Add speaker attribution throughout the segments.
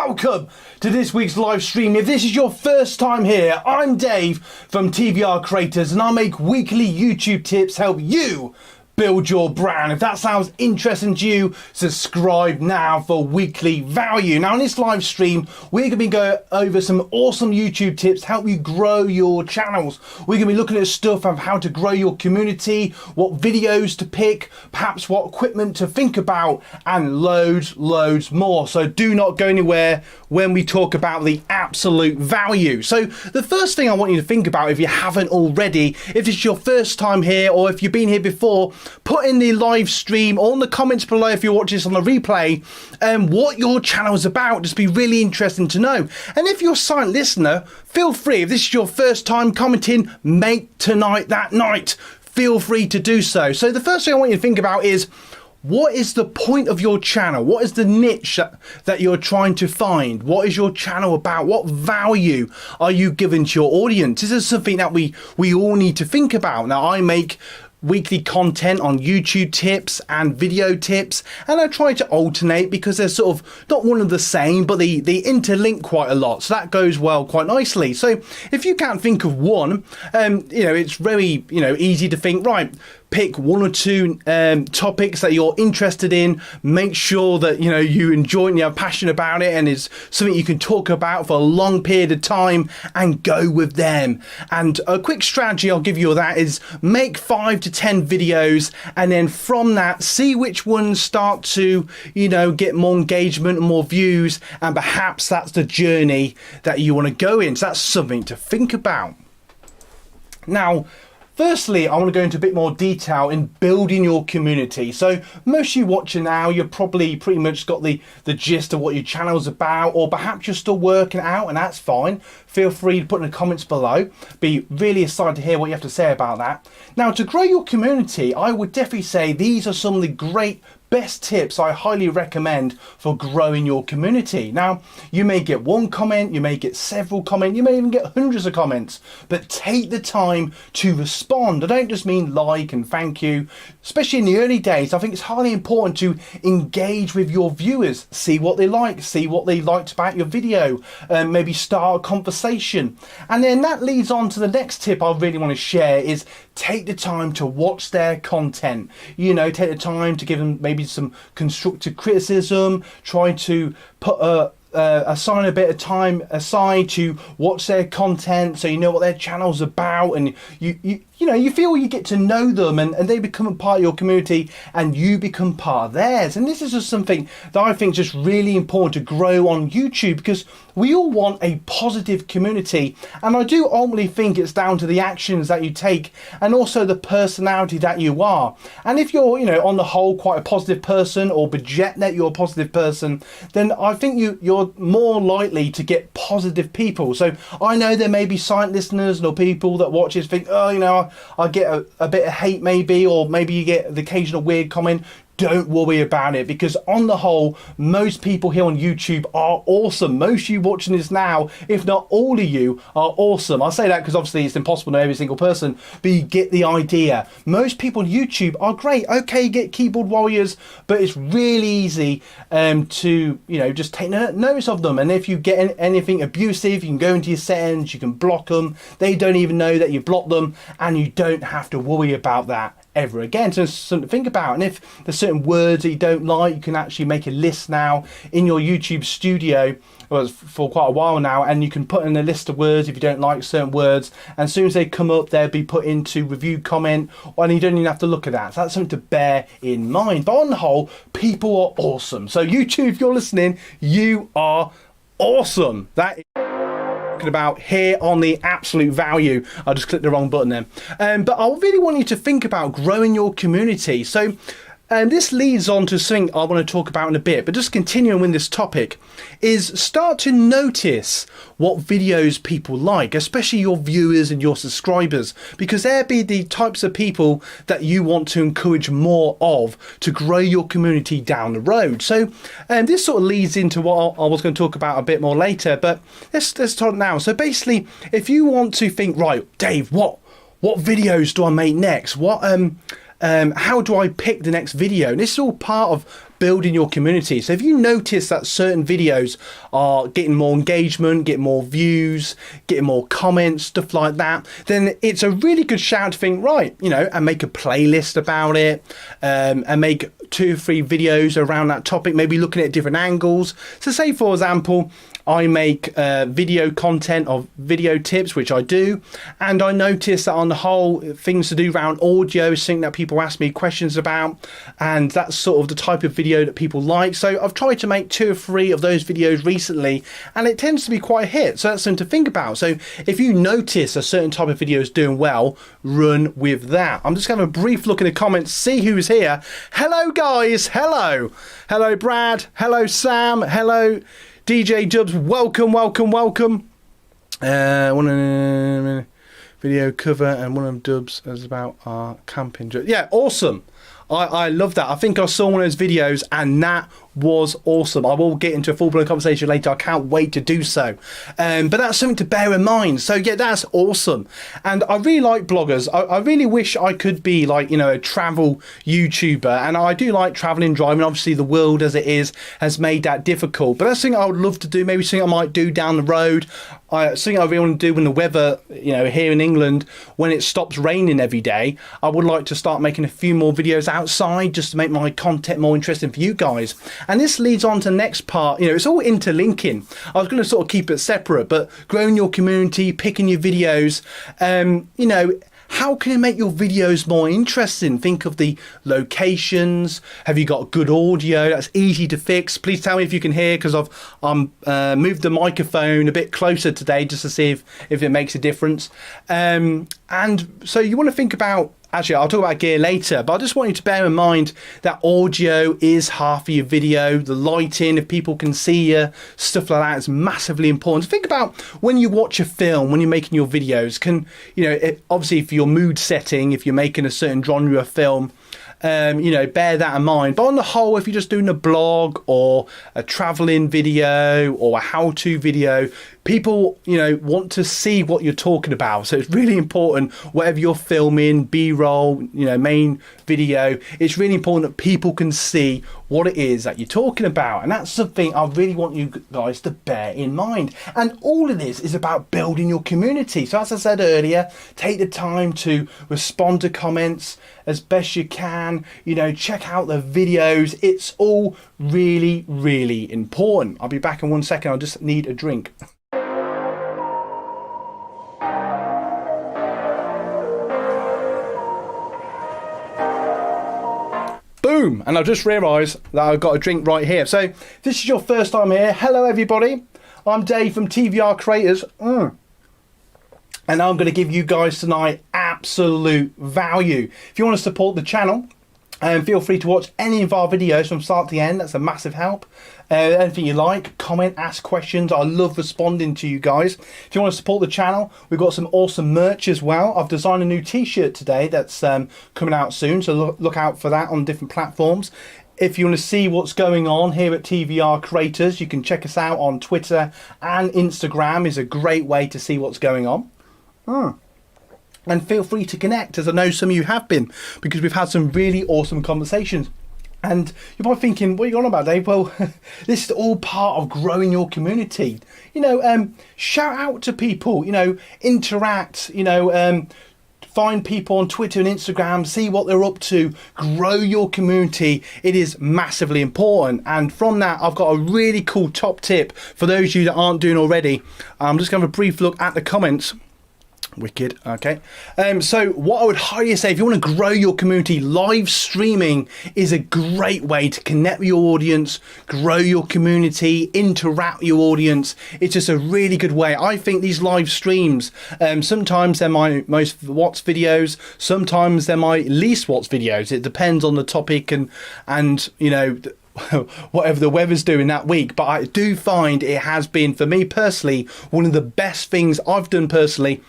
Speaker 1: welcome to this week's live stream. If this is your first time here, I'm Dave from TVR Creators and I make weekly YouTube tips help you build your brand. If that sounds interesting to you, subscribe now for weekly value. Now in this live stream, we're going to be going over some awesome YouTube tips to help you grow your channels. We're going to be looking at stuff of how to grow your community, what videos to pick, perhaps what equipment to think about, and loads more. So do not go anywhere when we talk about the absolute value. So the first thing I want you to think about, if you haven't already, if it's your first time here or if you've been here before, put in the live stream or in the comments below if you watch this on the replay what your channel is about. Just be really interesting to know. And if you're a silent listener, feel free, if this is your first time commenting, make tonight that night. Feel free to do so. So the first thing I want you to think about is, what is the point of your channel? What is the niche that you're trying to find? What is your channel about? What value are you giving to your audience? This is something that we all need to think about. Now, I make weekly content on YouTube tips and video tips, and I try to alternate because they're sort of not one and the same, but they interlink quite a lot, so that goes well quite nicely. So if you can't think of one, it's very easy to think, right, pick one or two topics that you're interested in. Make sure that you enjoy it and you're passionate about it and it's something you can talk about for a long period of time, and go with them. And a quick strategy I'll give you of that is make 5 to 10 videos, and then from that see which ones start to get more engagement and more views, and perhaps that's the journey that you want to go in. So that's something to think about. Now, firstly, I want to go into a bit more detail in building your community. So most of you watching now, you're probably pretty much got the gist of what your channel's about, or perhaps you're still working out, and that's fine. Feel free to put in the comments below. Be really excited to hear what you have to say about that. Now, to grow your community, I would definitely say these are some of the best tips I highly recommend for growing your community. Now, you may get one comment, you may get several comments, you may even get hundreds of comments, but take the time to respond. I don't just mean like and thank you. Especially in the early days, I think it's highly important to engage with your viewers, see what they like, see what they liked about your video, maybe start a conversation. And then that leads on to the next tip I really want to share is take the time to watch their content. Take the time to give them maybe some constructive criticism, try to put assign a bit of time aside to watch their content so you know what their channel's about, and you feel you get to know them and they become a part of your community and you become part of theirs. And this is just something that I think is just really important to grow on YouTube, because we all want a positive community, and I do ultimately think it's down to the actions that you take and also the personality that you are. And if you're on the whole quite a positive person, or project that you're a positive person, then I think you're more likely to get positive people. So I know there may be silent listeners or people that watch this think, I get a bit of hate maybe, or maybe you get the occasional weird comment. Don't worry about it, because on the whole, most people here on YouTube are awesome. Most of you watching this now, if not all of you, are awesome. I say that because obviously it's impossible to know every single person, but you get the idea. Most people on YouTube are great. Okay, you get keyboard warriors, but it's really easy to just take notice of them. And if you get anything abusive, you can go into your settings, you can block them. They don't even know that you blocked them, and you don't have to worry about that ever again. So it's something to think about. And if there's certain words that you don't like, you can actually make a list now in your YouTube studio, for quite a while now, and you can put in a list of words if you don't like certain words, and as soon as they come up, they'll be put into review comment, and you don't even have to look at that. So that's something to bear in mind. But on the whole, people are awesome. So YouTube, if you're listening, you are awesome. That is about here on the absolute value. I just clicked the wrong button then. But I really want you to think about growing your community. So And this leads on to something I want to talk about in a bit, but just continuing with this topic, is start to notice what videos people like, especially your viewers and your subscribers, because they'll be the types of people that you want to encourage more of to grow your community down the road. So this sort of leads into what I was going to talk about a bit more later, but let's talk now. So basically, if you want to think, right, Dave, what videos do I make next? What how do I pick the next video? And this is all part of building your community. So if you notice that certain videos are getting more engagement, getting more views, getting more comments, stuff like that, then it's a really good shout to think, right, you know, and make a playlist about it, and make 2 or 3 videos around that topic, maybe looking at different angles. So say, for example, I make video content of video tips, which I do, and I notice that on the whole, things to do around audio is something that people ask me questions about, and that's sort of the type of video that people like. So I've tried to make 2 or 3 of those videos recently, and it tends to be quite a hit. So that's something to think about. So if you notice a certain type of video is doing well, run with that. I'm just going to have a brief look in the comments, see who's here. Hello guys, hello Brad, hello Sam, hello DJ Dubs, welcome. One video cover, and one of them Dubs is about our camping. Yeah, awesome. I love that. I think I saw one of those videos and that was awesome. I will get into a full-blown conversation later. I can't wait to do so. But that's something to bear in mind. So yeah, that's awesome. And I really like bloggers. I really wish I could be like, you know, a travel YouTuber. And I do like traveling, driving. Obviously the world as it is has made that difficult. But that's something I would love to do. Maybe something I might do down the road. Something I really want to do when the weather, you know, here in England, when it stops raining every day, I would like to start making a few more videos outside just to make my content more interesting for you guys. And this leads on to the next part. You know, it's all interlinking. I was going to sort of keep it separate, but growing your community, picking your videos, you know, how can you make your videos more interesting? Think of the locations. Have you got good audio? That's easy to fix. Please tell me if you can hear, because I've moved the microphone a bit closer today just to see if it makes a difference. And so you want to think about, actually, I'll talk about gear later, but I just want you to bear in mind that audio is half of your video. The lighting, if people can see you, stuff like that is massively important. So think about when you watch a film, when you're making your videos, you know, obviously if your mood setting, if you're making a certain genre of film, you know, bear that in mind. But on the whole, if you're just doing a blog or a traveling video or a how-to video, people, you know, want to see what you're talking about. So it's really important, whatever you're filming, B-roll, you know, main video, it's really important that people can see what it is that you're talking about. And that's something I really want you guys to bear in mind. And all of this is about building your community. So as I said earlier, take the time to respond to comments as best you can, you know, check out the videos. It's all really, really important. I'll be back in 1 second. I just need a drink. Boom, and I've just realised that I've got a drink right here. So if this is your first time here, hello everybody. I'm Dave from TVR Creators. And I'm going to give you guys tonight absolute value. If you want to support the channel, feel free to watch any of our videos from start to end. That's a massive help. Anything you like, comment, ask questions. I love responding to you guys. If you want to support the channel, we've got some awesome merch as well. I've designed a new t-shirt today that's coming out soon, so look out for that on different platforms. If you want to see what's going on here at TVR Creators, you can check us out on Twitter, and Instagram is a great way to see what's going on. And feel free to connect, as I know some of you have been, because we've had some really awesome conversations. And you're probably thinking, what are you on about, Dave? Well, this is all part of growing your community. You know, shout out to people, you know, interact, you know, find people on Twitter and Instagram, see what they're up to, grow your community. It is massively important. And from that, I've got a really cool top tip for those of you that aren't doing already. I'm just going to have a brief look at the comments. Wicked. Okay. So what I would highly say, if you want to grow your community, live streaming is a great way to connect with your audience, grow your community, interact with your audience. It's just a really good way. I think these live streams, sometimes they're my most watched videos, sometimes they're my least watched videos. It depends on the topic and you know, whatever the weather's doing that week. But I do find it has been, for me personally, one of the best things I've done personally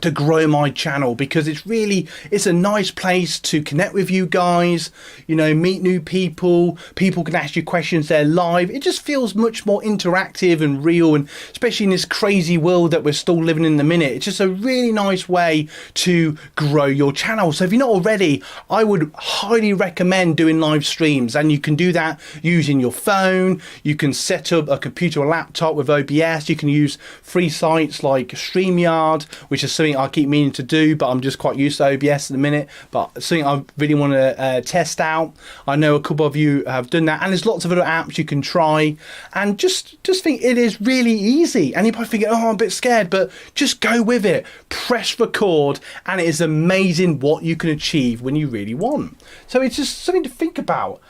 Speaker 1: to grow my channel, because it's a nice place to connect with you guys, you know, meet new people. People can ask you questions there live. It just feels much more interactive and real, and especially in this crazy world that we're still living in the minute, it's just a really nice way to grow your channel. So if you're not already, I would highly recommend doing live streams, and you can do that using your phone. You can set up a computer or laptop with OBS. You can use free sites like StreamYard, which is something I keep meaning to do, but I'm just quite used to OBS at the minute, but something I really want to test out. I know a couple of you have done that, and there's lots of other apps you can try, and just think it is really easy. And you probably think, oh, I'm a bit scared, but just go with it. Press record, and it is amazing what you can achieve when you really want. So it's just something to think about.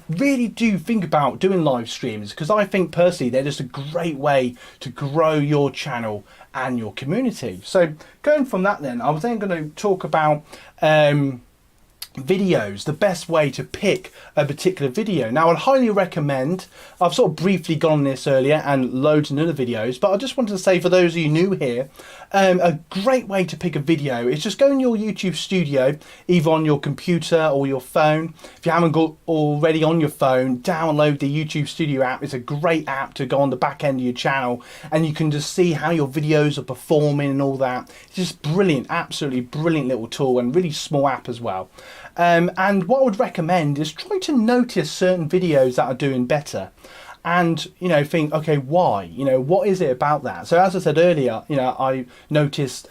Speaker 1: Really do think about doing live streams, because I think personally they're just a great way to grow your channel and your community. So going from that, then I was then going to talk about videos, the best way to pick a particular video. Now, I'd highly recommend, I've sort of briefly gone on this earlier and loads of other videos, but I just wanted to say, for those of you new here, a great way to pick a video is just go in your YouTube studio, either on your computer or your phone. If you haven't got already on your phone, download the YouTube Studio app. It's a great app to go on the back end of your channel, and you can just see how your videos are performing and all that. It's just brilliant, absolutely brilliant little tool, and really small app as well. And what I would recommend is try to notice certain videos that are doing better, and, you know, think, okay, why? You know, what is it about that? So as I said earlier, you know, I noticed,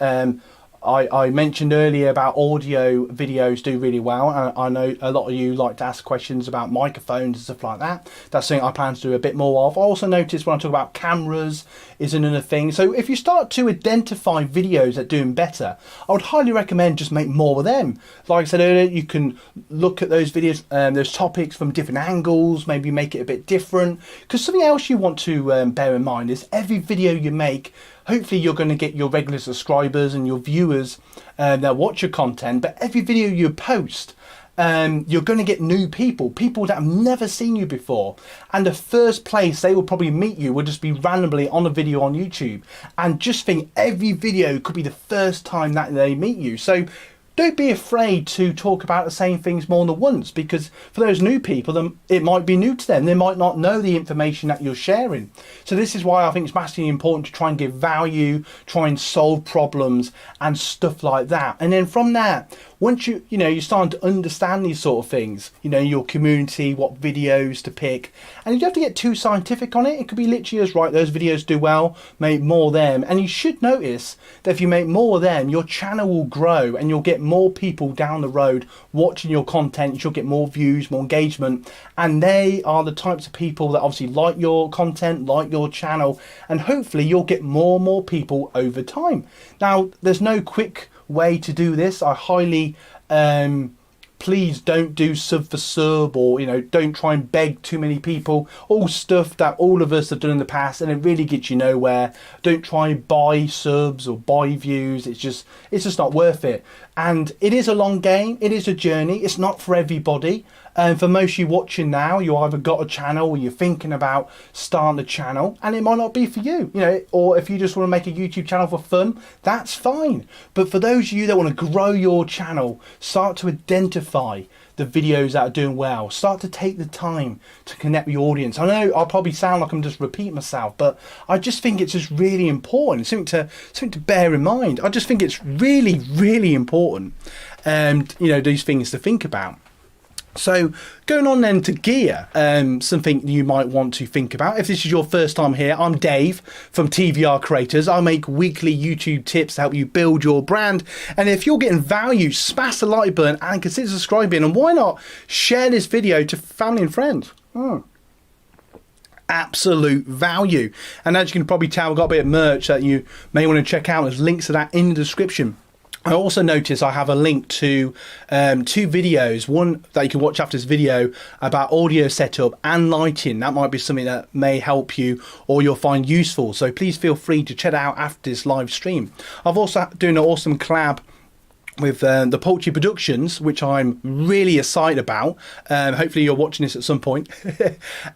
Speaker 1: I mentioned earlier about audio videos do really well. I know a lot of you like to ask questions about microphones and stuff like that. That's something I plan to do a bit more of. I also noticed when I talk about cameras is another thing. So if you start to identify videos that are doing better, I would highly recommend just make more of them. Like I said earlier, you can look at those videos, those topics from different angles, maybe make it a bit different. Because something else you want to bear in mind is every video you make, hopefully you're going to get your regular subscribers and your viewers that watch your content, but every video you post, you're going to get new people that have never seen you before, and the first place they will probably meet you will just be randomly on a video on YouTube, and just think every video could be the first time that they meet you. So don't be afraid to talk about the same things more than once, because for those new people, it might be new to them. They might not know the information that you're sharing. So this is why I think it's massively important to try and give value, try and solve problems and stuff like that. And then from that, once you're starting to understand these sort of things, you know, your community, what videos to pick, and you don't have to get too scientific on it. It could be literally as, right, those videos do well, make more of them. And you should notice that if you make more of them, your channel will grow and you'll get more people down the road watching your content. You'll get more views, more engagement, and they are the types of people that obviously like your content, like your channel, and hopefully you'll get more and more people over time. Now, there's no quick way to do this. I highly please don't do sub for sub, or, you know, don't try and beg too many people. All stuff that all of us have done in the past, and it really gets you nowhere. Don't try and buy subs or buy views. It's just not worth it. And it is a long game. It is a journey. It's not for everybody. And for most of you watching now, you either got a channel or you're thinking about starting a channel, and it might not be for you, you know, or if you just want to make a YouTube channel for fun, that's fine. But for those of you that want to grow your channel, start to identify the videos that are doing well. Start to take the time to connect with your audience. I know I'll probably sound like I'm just repeating myself, but I just think it's just really important. Something to bear in mind. I just think it's really, really important, and, you know, these things to think about. So going on then to gear, something you might want to think about. If this is your first time here, I'm Dave from TVR Creators. I make weekly YouTube tips to help you build your brand. And if you're getting value, smash the like button and consider subscribing. And why not share this video to family and friends? Absolute value. And as you can probably tell, I've got a bit of merch that you may want to check out. There's links to that in the description. I also noticed I have a link to two videos, one that you can watch after this video about audio setup and lighting. That might be something that may help you or you'll find useful. So please feel free to check it out after this live stream. I've also doing an awesome collab with the poultry productions, which I'm really excited about. Hopefully you're watching this at some point.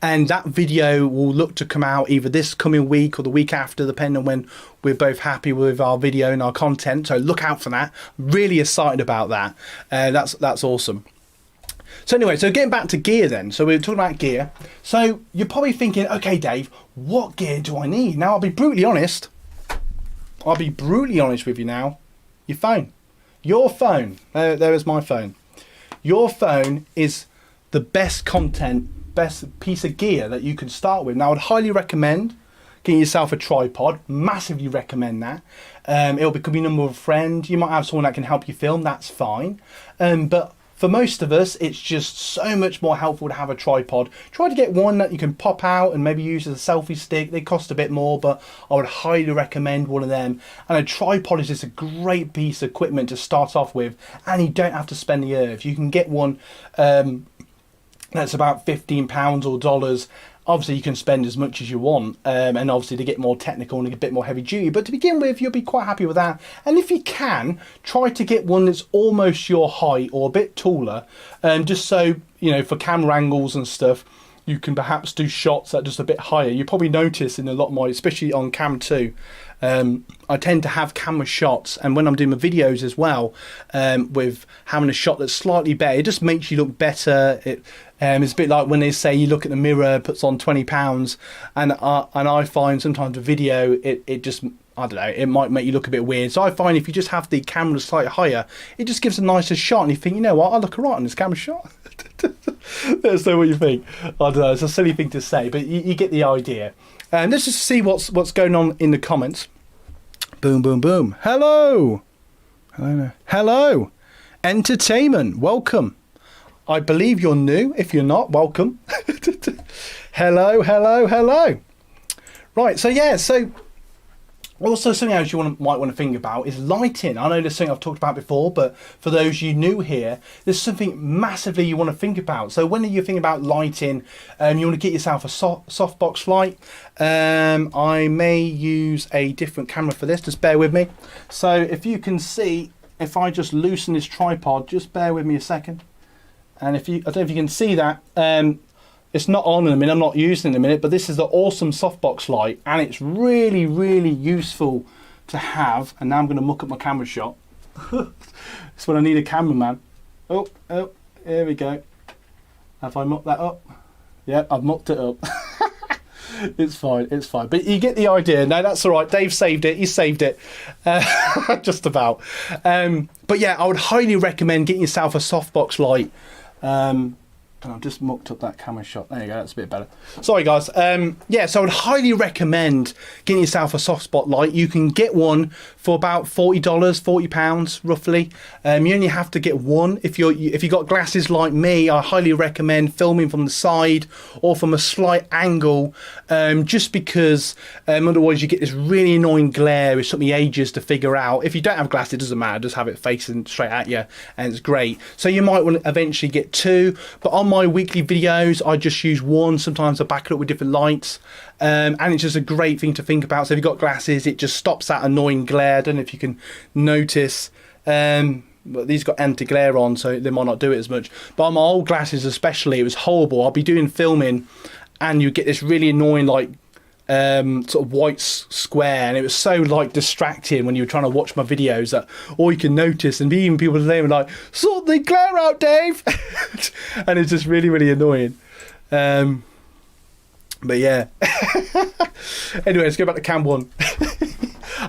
Speaker 1: And that video will look to come out either this coming week or the week after, depending on when we're both happy with our video and our content. So look out for that. Really excited about that. That's awesome. So anyway, so getting back to gear then. So we were talking about gear. So you're probably thinking, okay, Dave, what gear do I need? Now, I'll be brutally honest with you now. Your phone. Your phone, there is my phone. Your phone is the best piece of gear that you can start with. Now, I would highly recommend getting yourself a tripod. Massively recommend that. It'll become your number one friend. You might have someone that can help you film. That's fine. But for most of us, it's just so much more helpful to have a tripod. Try to get one that you can pop out and maybe use as a selfie stick. They cost a bit more, but I would highly recommend one of them. And a tripod is just a great piece of equipment to start off with, and you don't have to spend the earth. You can get one that's about £15 or dollars. Obviously, you can spend as much as you want, and obviously to get more technical and a bit more heavy duty. But to begin with, you'll be quite happy with that. And if you can, try to get one that's almost your height or a bit taller, just so, you know, for camera angles and stuff, you can perhaps do shots that are just a bit higher. You probably notice in a lot of my, especially on Cam 2, I tend to have camera shots, and when I'm doing my videos as well, with having a shot that's slightly better, it just makes you look better. It's a bit like when they say you look at the mirror, puts on 20 pounds, and I find sometimes the video, it just, I don't know, it might make you look a bit weird. So I find if you just have the camera slightly higher, it just gives a nicer shot, and you think, you know what, I look alright on this camera shot. Let us know what you think. I don't know, it's a silly thing to say, but you get the idea. Let's just see what's going on in the comments. Boom, boom, boom. Hello. Hello. Entertainment. Welcome. I believe you're new. If you're not, welcome. Hello. Right, so yeah, so also something else you might want to think about is lighting. I know there's something I've talked about before, but for those you new here, there's something massively you want to think about. So when you're thinking about lighting, you want to get yourself a softbox light. I may use a different camera for this, just bear with me. So if you can see, if I just loosen this tripod, just bear with me a second. And I don't know if you can see that, it's not on in a minute, I'm not using it in a minute, but this is the awesome softbox light, and it's really, really useful to have. And now I'm going to muck up my camera shot. It's when I need a cameraman. Oh, here we go. Have I mucked that up? Yeah, I've mucked it up. It's fine, but you get the idea. No, that's all right. Dave saved it. He saved it. Just about. But yeah, I would highly recommend getting yourself a softbox light. I've just mucked up that camera shot. There you go, that's a bit better. Sorry guys. Yeah, so I would highly recommend getting yourself a soft spot light. You can get one for about $40, £40 roughly. You only have to get one. If you got glasses like me, I highly recommend filming from the side or from a slight angle, just because otherwise you get this really annoying glare. It took me ages to figure out. If you don't have glasses, it doesn't matter, just have it facing straight at you and it's great. So you might want to eventually get two, but on my weekly videos I just use one. Sometimes I back it up with different lights, and it's just a great thing to think about. So if you've got glasses, it just stops that annoying glare. I don't know if you can notice, but these got anti-glare on, so they might not do it as much. But on my old glasses especially, it was horrible. I'll be doing filming and you get this really annoying like sort of white square, and it was so like distracting when you were trying to watch my videos that all you can notice, and even people today were like, sort the glare out, Dave. And it's just really, really annoying. But yeah. Anyway, let's go back to Cam 1.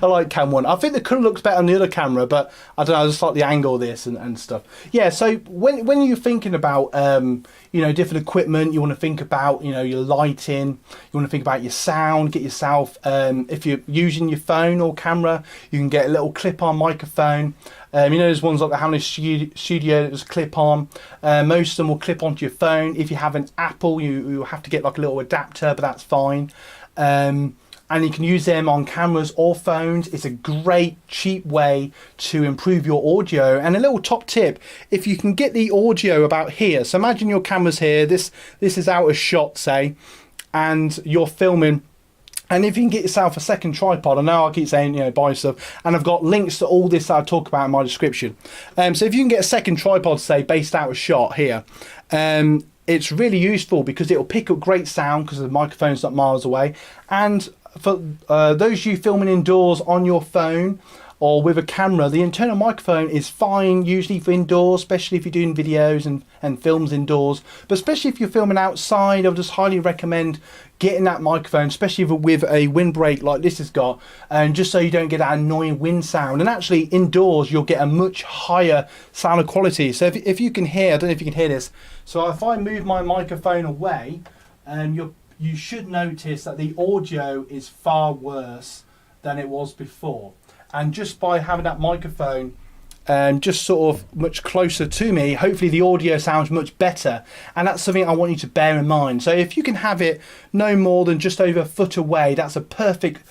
Speaker 1: I like Cam 1. I think the colour looks better on the other camera, but I don't know, I just like the angle of this and stuff. Yeah, so when you're thinking about, you know, different equipment, you want to think about, you know, your lighting, you want to think about your sound, get yourself, if you're using your phone or camera, you can get a little clip-on microphone. You know, there's ones like the Canon Studio that just clip on. Most of them will clip onto your phone. If you have an Apple, you have to get like a little adapter, but that's fine. And you can use them on cameras or phones. It's a great, cheap way to improve your audio. And a little top tip, if you can get the audio about here, so imagine your camera's here, this is out of shot, say, and you're filming And if you can get yourself a second tripod, I know I keep saying, you know, buy stuff, and I've got links to all this that I talk about in my description. So if you can get a second tripod, say, based out of shot here, it's really useful because it'll pick up great sound because the microphone's not miles away. And for those of you filming indoors on your phone or with a camera, the internal microphone is fine usually for indoors, especially if you're doing videos and films indoors. But especially if you're filming outside, I would just highly recommend getting that microphone, especially with a windbreak like this has got, and just so you don't get that annoying wind sound. And actually indoors you'll get a much higher sound quality. So if you can hear, I don't know if you can hear this, so if I move my microphone away, you should notice that the audio is far worse than it was before. And just by having that microphone just sort of much closer to me, hopefully the audio sounds much better. And that's something I want you to bear in mind. So if you can have it no more than just over a foot away, that's a perfect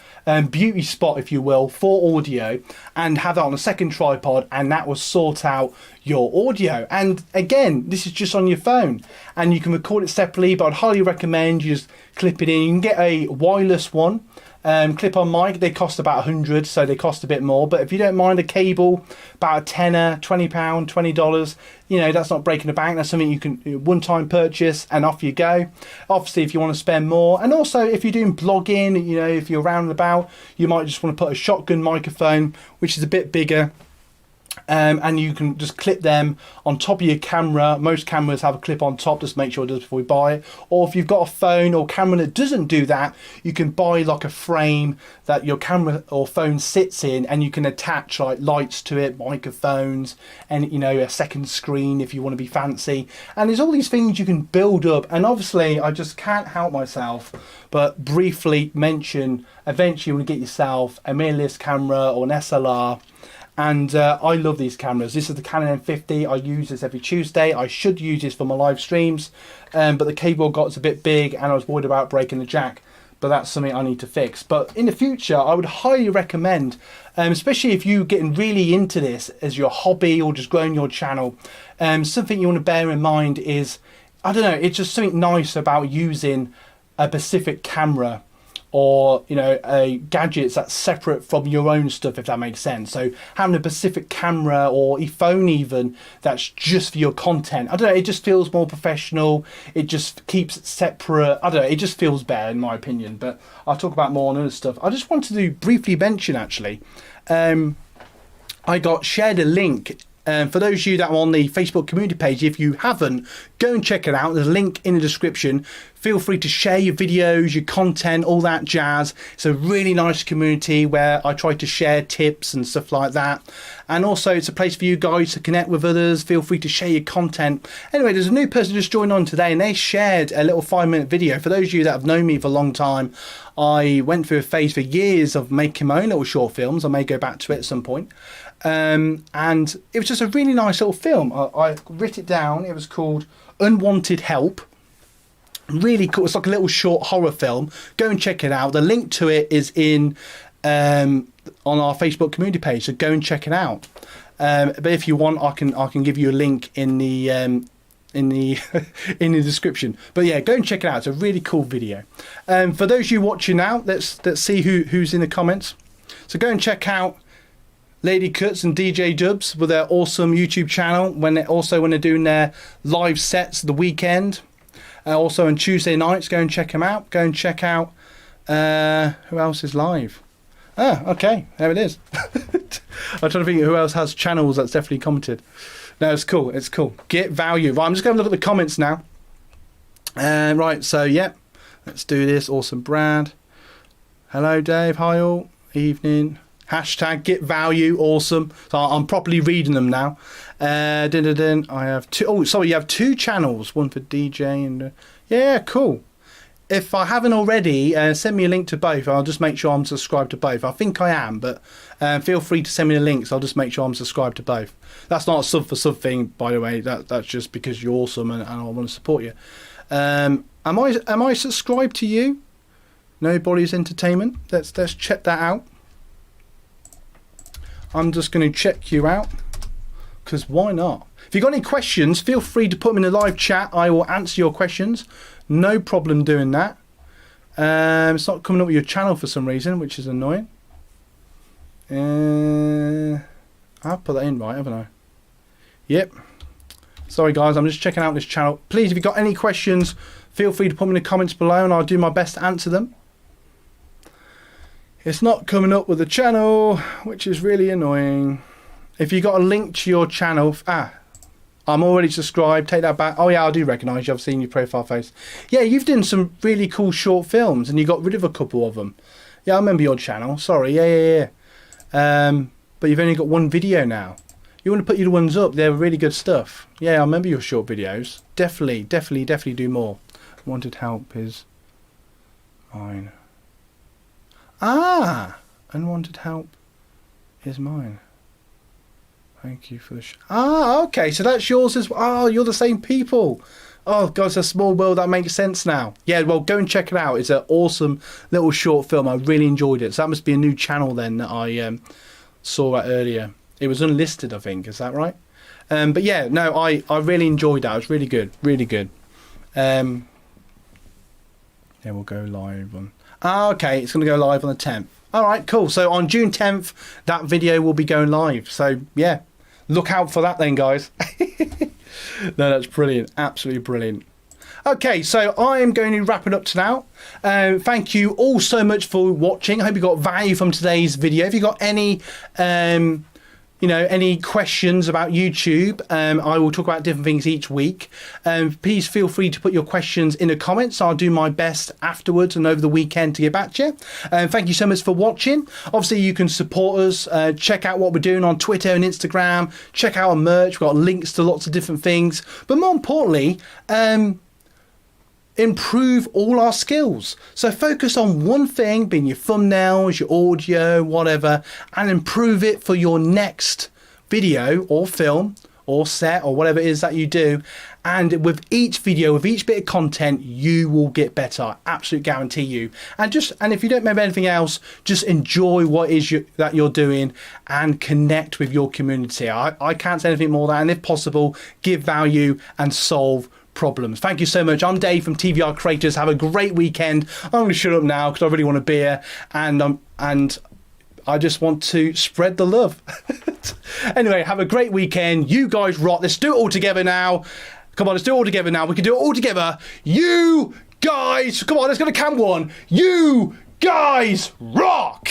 Speaker 1: beauty spot, if you will, for audio, and have that on a second tripod, and that will sort out your audio. And again, this is just on your phone, and you can record it separately, but I'd highly recommend you just clip it in. You can get a wireless one. Clip-on mic, they cost about 100, so they cost a bit more. But if you don't mind a cable, about a tenner, £20, $20, you know, that's not breaking the bank. That's something you can one-time purchase and off you go. Obviously, if you want to spend more, and also if you're doing blogging, you know, if you're around and about, you might just want to put a shotgun microphone, which is a bit bigger. And you can just clip them on top of your camera. Most cameras have a clip on top, just make sure it does before you buy it. Or if you've got a phone or camera that doesn't do that, you can buy like a frame that your camera or phone sits in, and you can attach like lights to it, microphones, and you know, a second screen if you want to be fancy. And there's all these things you can build up. And obviously I just can't help myself but briefly mention, eventually you want to get yourself a mirrorless camera or an SLR. And I love these cameras. This is the Canon M50. I use this every Tuesday. I should use this for my live streams, but the cable got a bit big and I was worried about breaking the jack, but that's something I need to fix. But in the future, I would highly recommend, especially if you're getting really into this as your hobby or just growing your channel, something you want to bear in mind is, I don't know, it's just something nice about using a specific camera, or you know, a gadgets that's separate from your own stuff, if that makes sense. So having a specific camera or a phone even that's just for your content, I don't know, it just feels more professional. It just keeps it separate. I don't know, it just feels better in my opinion, but I'll talk about more on other stuff. I just wanted to briefly mention actually, I got shared a link. For those of you that are on the Facebook community page, if you haven't, go and check it out. There's a link in the description. Feel free to share your videos, your content, all that jazz. It's a really nice community where I try to share tips and stuff like that. And also it's a place for you guys to connect with others. Feel free to share your content. Anyway, there's a new person just joined on today and they shared a little 5-minute video. For those of you that have known me for a long time, I went through a phase for years of making my own little short films. I may go back to it at some point. And it was just a really nice little film. I wrote it down. It was called Unwanted Help. Really cool. It's like a little short horror film. Go and check it out. The link to it is in on our Facebook community page, so go and check it out. But if you want, I can give you a link in the in the description. But yeah, go and check it out. It's a really cool video. For those of you watching now, let's see who's in the comments. So go and check out Lady Cuts and DJ Dubs with their awesome YouTube channel when they're doing their live sets the weekend. Also on Tuesday nights, go and check them out. Go and check out who else is live. Ah, okay, there it is. I'm trying to think who else has channels that's definitely commented. No, it's cool. It's cool. Get value. Right, I'm just going to look at the comments now. Right, so yeah, let's do this. Awesome, Brad. Hello, Dave. Hi all. Evening. Hashtag get value. Awesome. So I'm properly reading them now. I have two. Oh, sorry, you have two channels. One for DJ and yeah, cool. If I haven't already, send me a link to both. I'll just make sure I'm subscribed to both. I think I am, but feel free to send me the links. I'll just make sure I'm subscribed to both. That's not a sub for sub thing, by the way. That's just because you're awesome and I want to support you. Am I subscribed to you? Nobody's Entertainment. Let's check that out. I'm just going to check you out, because why not? If you've got any questions, feel free to put them in the live chat. I will answer your questions. No problem doing that. It's not coming up with your channel for some reason, which is annoying. I've put that in right, haven't I? Yep. Sorry guys, I'm just checking out this channel. Please, if you've got any questions, feel free to put them in the comments below and I'll do my best to answer them. It's not coming up with the channel, which is really annoying. If you got a link to your channel, I'm already subscribed, take that back. Oh yeah, I do recognise you, I've seen your profile face. Yeah, you've done some really cool short films and you got rid of a couple of them. Yeah, I remember your channel, sorry, yeah. But you've only got one video now. You want to put your ones up, they're really good stuff. Yeah, I remember your short videos. Definitely do more. Wanted help is mine. Unwanted help is mine. Thank you for the okay, so that's yours as well. Oh, you're the same people. Oh god, it's a small world. That makes sense now. Yeah, well, go and check it out. It's an awesome little short film. I really enjoyed it. So that must be a new channel then that I saw that earlier. It was unlisted, I think. Is that right? But yeah, no, I really enjoyed that. It was really good. Yeah, we'll go live on... okay, it's going to go live on the 10th. Alright, cool. So on June 10th, that video will be going live. So, yeah, look out for that then, guys. No, that's brilliant. Absolutely brilliant. Okay, so I am going to wrap it up to now. Thank you all so much for watching. I hope you got value from today's video. If you got any... any questions about YouTube, I will talk about different things each week. Please feel free to put your questions in the comments. I'll do my best afterwards and over the weekend to get back to you. Thank you so much for watching. Obviously, you can support us. Check out what we're doing on Twitter and Instagram. Check out our merch. We've got links to lots of different things. But more importantly, improve all our skills. So focus on one thing, being your thumbnails, your audio, whatever, and improve it for your next video or film or set or whatever it is that you do. And with each video, with each bit of content, you will get better. I absolutely guarantee you. And if you don't remember anything else, just enjoy what it is that you're doing and connect with your community. I can't say anything more than that. And if possible, give value and solve problems. Thank you so much. I'm Dave from TVR Creators. Have a great weekend. I'm going to shut up now because I really want a beer and I just want to spread the love. Anyway, have a great weekend. You guys rock. Let's do it all together now. Come on, let's do it all together now. We can do it all together. You guys, come on, let's go to cam one. You guys rock.